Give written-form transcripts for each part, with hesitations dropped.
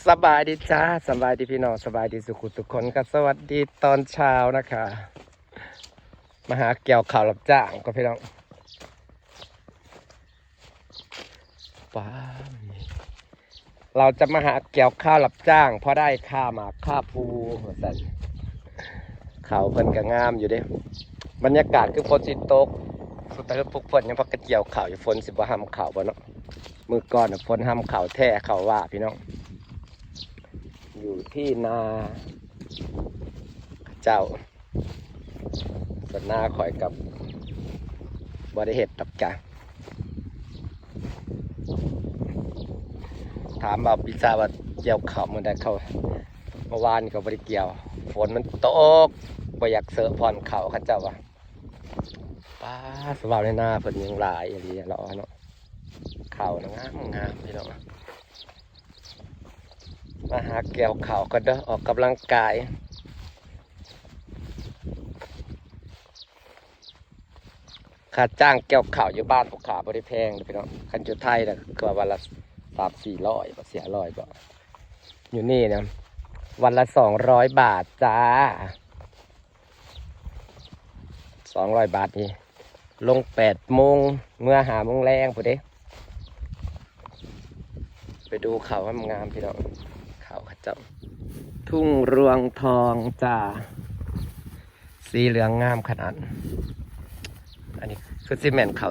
สบายดีจ้าสบายดีพี่น้องสบายดีสุขุทุกคนก็สวัสดีตอนเช้านะคะมาหาเกี่ยวข่าวรับจ้างก็พี่น้องว้าเราจะมาหาเกี่ยวข้าวรับจ้างเพราะได้ค่าหมากค่าปูแต่เขาเพิ่นก็งามอยู่เด้บรรยากาศคือฝนสิตกสุดท้ายพวกฝนยังพักกระเกี่ยวข่าวอยู่ฝนสิบ่ห้ำข่าวบ่เนาะมือก่อนฝนห้ำข่าวแท้ข่าวว่าพี่น้องอยู่ที่นาเจ้าส่วนนาคอยกับบริเหตุตับจ้ะถามบ่าวพิซซ่าว่าเกี่ยวข่าวเมื่อใดเขาเมื่อวานก็บริเกี่ยวฝนมันตกบ่อยากเสือพรเขาข้าเจ้าว่าป้าสบายในหน้าเพิ่นยังหลายอย่างนี้รอเนาะข่าวงามงามพี่น้องมาหาเกี่ยวข่าวก็เด้อออกกำลังกายค่าจ้างเกี่ยวข่าวอยู่บ้านพวกขาบริแพงเลยพี่น้องคันจุไทยนะคือวันละ300-400บ่เสีย100บ่อยู่นี่เนี่ยวันละ200 บาทจ้า200 บาทนี่ลง8 โมงเมื่อ5 โมงแรงพอดีไปดูเขาว่างามพี่น้องเขาข้าเจ้าทุ่งรวงทองจ้าสีเหลืองงามขนาดอันนี้คือซีเมนต์เขา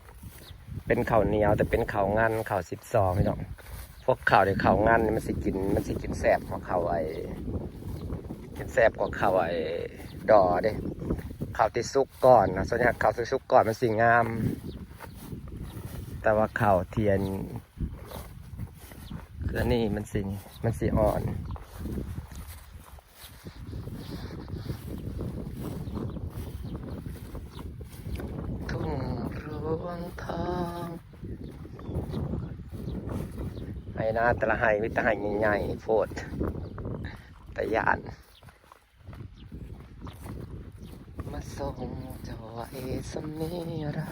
12เป็นเขาเหนียวแต่เป็นเขางันเขา12พี่น้องพวกเขาเดี๋ยวเขางันมันสิกินแสบกว่าเขากินแสบกว่าเขาดอเด้เขาที่ซุกก่อนนะส่วนใหญ่เขาที่ซุกก่อนมันสีงามแต่ว่าเขาเทียนคือนี่มันสีอ่อนทุ่งรวงทองไห้นาแต่ละไห้วิตาไห้ใหญ่ๆโพดแต่ยานมาส่งจะไว้สมีระ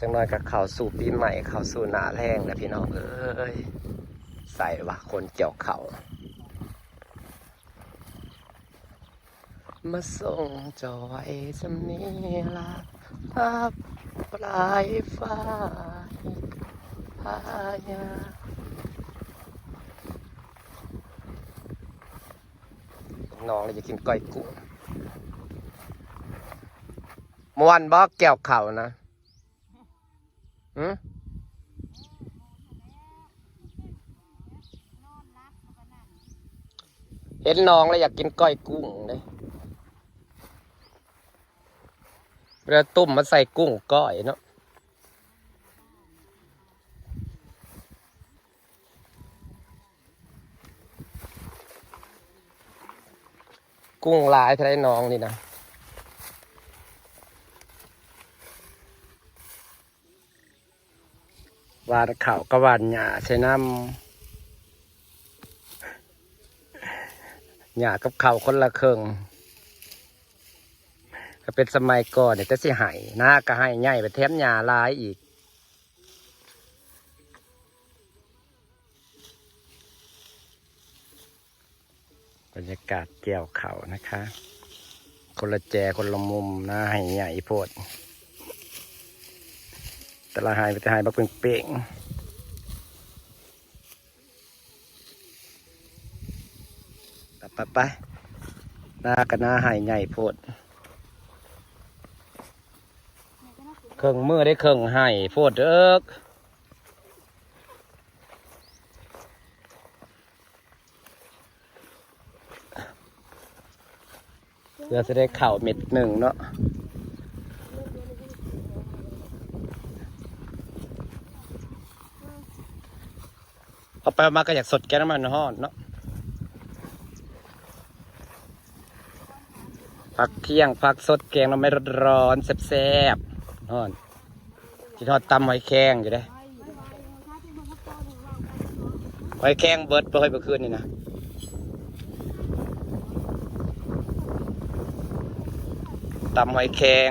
จังน้อยกับเขาสู่ปีใหม่เขาสู่หนาแรงนะพี่น้องเอ้ยใส่วะคนเกี่ยวเขามาส่งจอยสมีละภาพปลายฟ้าพายาน้องเลยจะกินก้อยกุ้งเมื่อวันบอกเกี่ยวเขานะเห็นน้องแล้วอยากกินก้อยกุ้งเลยเรือตุ่มมาใส่กุ้งก้อยเนาะกุ้งลายทะเลน้องนี่นะวานเขาก็วานหญ้าใช้น้ำหญ้ากับเขาคนละครึ่งถ้าเป็นสมัยก่อนเนี่ยจะสิหายหน้าก็ให้ใหญ่ไปแถมหญ้าลายอีกบรรยากาศเกี่ยวเขานะคะคนละแจคนละมุมหน้าให้ใหญ่โพดแต่ละหายไปแต่หายบักเป่งไปหน้ากับหน้าหายใหญ่โพดเครื่องมือได้เครื่องหายโพดเด้อเพื่อจะได้เข่าเม็ดหนึ่งเนาะเอาไปมาก็อยากสดแกน้ำมันห่อนเนาะ พักเที่ยงพักสดแกงเราไม่ร้อนแซ่บๆนอนที่ทอดตำหอยแครงอยู่เด้หอยแครงเบิดไปเมื่อคืนนี่นะตำหอยแครง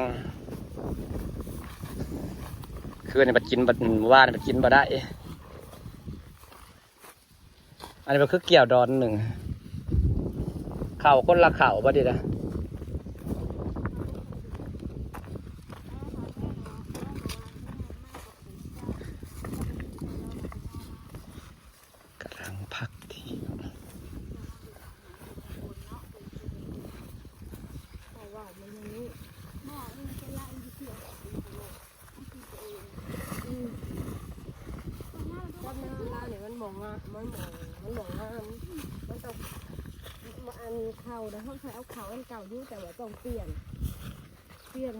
คืนนี่บัดกินบัดว่านบัดกินบัดได้อันนี้มันคือเกี่ยวดอนหนึ่งเข่าคนละเข่าบ่ดีนะกำลังพักที่มันต้องมาอันเข่าแต่เขาใช้เอาเข่าอันเก่าอยู่แต่ว่าต้องเปลี่ยน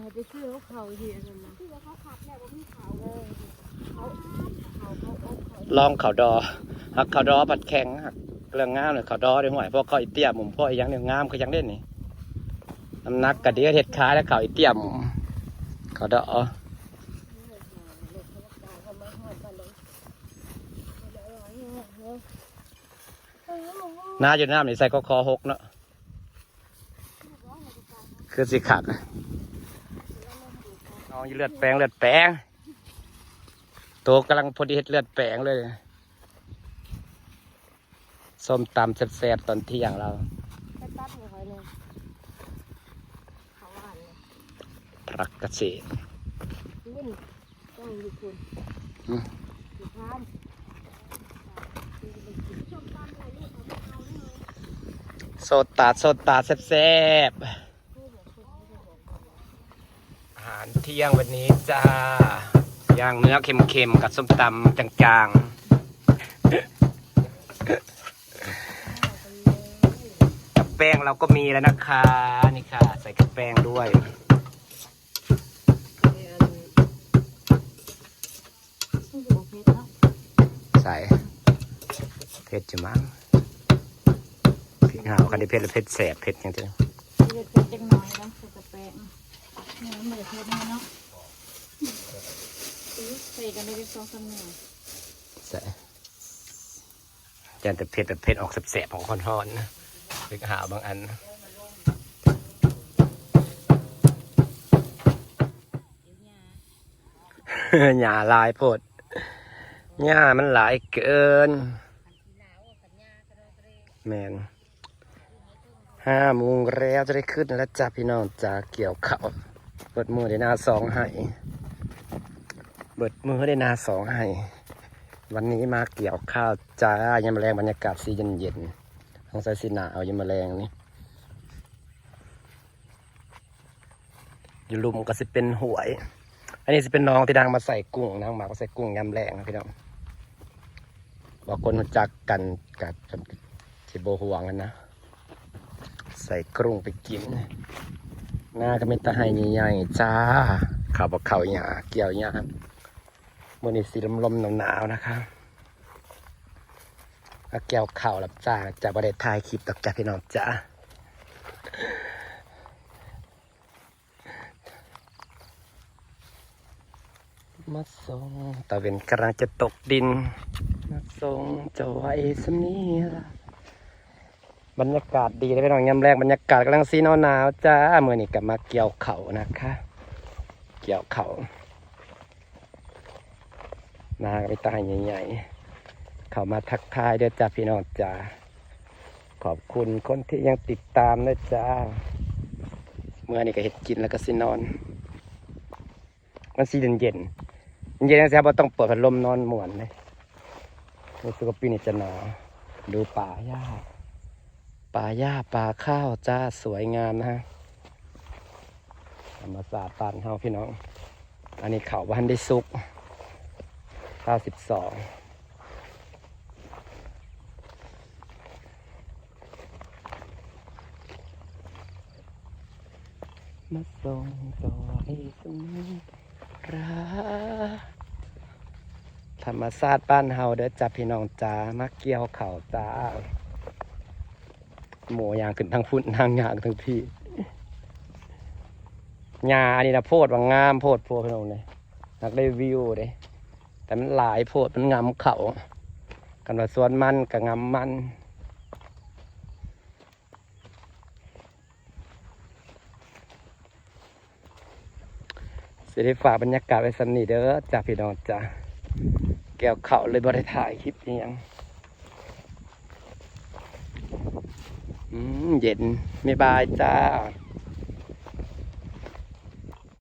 ให้ไปซื้อเอาเข่าทีอันนั้นนะที่ว่าเขาขับแล้วว่ามีเข่าเลยเขาลองเข่าดอหักเข่าดอผัดแข็งหักเรื่องงามเลยเข่าดอเดี๋ยวหวยพวกเขาอีเตี้ยมุมพวกอียังเรื่องงามเขายังเล่นนี่น้ำหนักกระเดียเห็ดขาแล้วเข่าอีเตี้ยมุมเข่าดอน้าอยู่น้ำนี่ใส่ก็คอหกเนาะคือสิขัดน้องเลือดแปลงโตกำลังพอดีเห็ดเลือดแปลงเลยส้มตำแซ่บๆตอนเที่ยงเราพรักเกษตรโซตาแซ่บๆอาหารเที่ยงวันนี้จ้าย่างเนื้อเค็มๆกับส้มตำจางๆกับแป้งเราก็มีแล้วนะคะนี่ค่ะใส่กับแป้งด้วยใส่เผ็ดจะมั้งพริกหาวคันที่เผ็ดหรือเผ็ดแสบเผ็ดอย่างเดียวเผ็ดจังน้อยนะใส่กระแปงเนี่ยมันเผ็ดเนาะใส่กันได้เป็น2-3หน่วยใส่จะแต่เผ็ดแบบเผ็ดออกแสบๆของค่อนๆนะพริกหาวบางอันหญ้าลายโพดหญ้ามันหลายเกินแมน5 โมงแล้วจะได้ขึ้นแล้วจ้าพี่น้องจะเกี่ยวข้าวเบิดมือได้นา2ให้เบิดมือได้นา2ให้วันนี้มาเกี่ยวข้าวจ้ายามแมลงบรรยากาศสีเย็นๆต้องใส่สีหนาวายามแมลงนี่อยู่ลุมก็สิเป็นหวยอันนี้สิเป็นน้องที่ดังมาใส่กุ้งนางหมากมาใส่กุ้งยำแรงนะพี่น้องบอกคนรู้จักกันกับที่โบห่วงกันนะใส่กรุ้งไปกินหน้าก็ไม่ตาให้ใหญ่ๆจ้าข่าวบอกข่าวหยาเกี่ยวหยาวันนี้สีลมๆหนาวๆนะคะเกี่ยวข่าวหลับจ้าจากประเทศไทยคลิปตกจากพี่น้องจ้ามาส่งตะเวนกำลังจะตกดินมาส่งจะไว้สนี้ละบรรยากาศดีเลยพี่น้องยามแรงบรรยากาศกำลังสีหนาวจ้าเมื่อนี้กลับมาเกี่ยวเข่านะคะเกี่ยวเข่านาไปตายใหญ่ๆเขามาทักทายด้วยจ้าพี่น้องจ้าขอบคุณคนที่ยังติดตามด้วยจ้าเมื่อนี้ก็เห็ดกินแล้วก็สินอนมันสีเย็นนะแซ่บต้องเปิดพัดลมนอนหม่วนเลยรู้สึกว่าปีนี้จะหนาวดูป่าหญ้าป่าข้าวจ้าสวยงามนะฮะธรรมศาสตร์ปานเฮาพี่น้องอันนี้เขาบ้านได้ซุกข้าว12มาส่งต่อให้สมิราธรรมศาสตร์บ้านเฮาเด้อจ้าพี่น้องจ้ามาเกี่ยวเข่าจ้าหมูยางขึ้นทางพุ่นทางยางทางพี่ หญ้าอันนี้นะโพดว่างามโพดโพดพี่น้องเลยนักได้วิวเลยแต่มันหลายโพดมันงามเขากันว่าสวนมันกับงามมันสิได้ฝากบรรยากาศไว้สำนีเด้อจ้าพี่น้องจ้าแก้วเขาเลยบ่ได้ถ่ายคลิปนี้ยังเย็นไม่บายจ้า